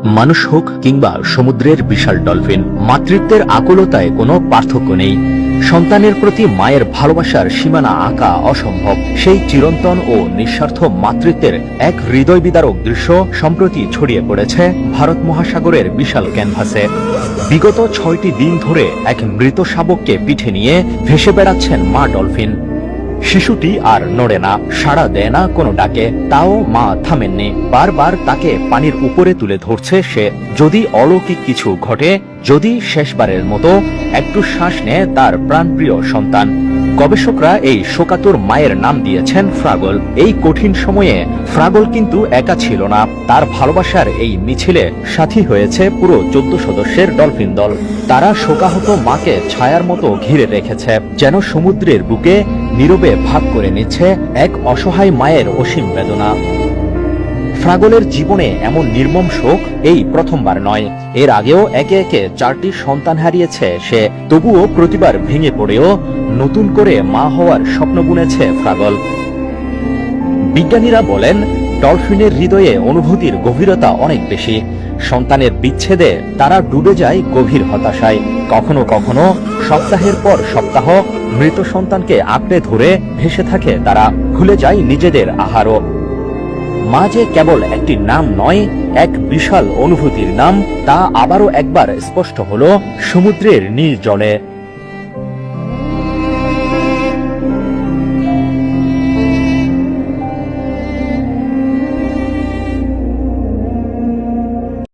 মানুষ হোক কিংবা সমুদ্রের বিশাল ডলফিন, মাতৃত্বের আকুলতায় কোনো পার্থক্য নেই। সন্তানের প্রতি মায়ের ভালোবাসার সীমানা আঁকা অসম্ভব। সেই চিরন্তন ও নিঃস্বার্থ মাতৃত্বের এক হৃদয় বিদারক দৃশ্য সম্প্রতি ছড়িয়ে পড়েছে ভারত মহাসাগরের বিশাল ক্যানভাসে। বিগত 6টি দিন ধরে এক মৃত শাবককে পিঠে নিয়ে ভেসে বেড়াচ্ছেন মা ডলফিন। শিশুটি আর নড়ে না, সাড়া দেয় না কোনো ডাকে, তাও মা থামেননি। বারবার তাকে পানির উপরে তুলে ধরছে সে। যদি অলৌকিক কিছু ঘটে, যদি শেষবারের মতো একটু শ্বাস নেয় তার প্রাণপ্রিয় সন্তান। গবেষকরা এই শোকাতুর মায়ের নাম দিয়েছেন ফ্রাগল। এই কঠিন সময়ে ফ্রাগল কিন্তু একা ছিল না। তার ভালোবাসার এই মিছিলে সাথী হয়েছে পুরো 14 সদস্যের ডলফিন দল। তারা শোকাহত মাকে ছায়ার মতো ঘিরে রেখেছে, যেন সমুদ্রের বুকে নীরবে ভাগ করে নিচ্ছে এক অসহায় মায়ের অসীম বেদনা। ফ্রাগলের জীবনে এমন নির্মম শোক এই প্রথমবার নয়। এর আগেও একে একে 4টি সন্তান হারিয়েছে সে। তবুও প্রতিবার ভেঙে পড়েও নতুন করে মা হওয়ার স্বপ্ন বুনেছে ফ্রাগল। বিজ্ঞানীরা বলেন, ডলফিনের হৃদয়ে অনুভূতির গভীরতা অনেক বেশি। সন্তানের বিচ্ছেদে তারা ডুবে যায় গভীর হতাশায়। কখনো কখনো সপ্তাহের পর সপ্তাহ মৃত সন্তানকে আঁকড়ে ধরে ভেসে থাকে তারা, ভুলে যায় নিজেদের আহারও। মা যে কেবল একটি নাম নয়, এক বিশাল অনুভূতির নাম, তা আবারও একবার স্পষ্ট হলো সমুদ্রের নীল জলে।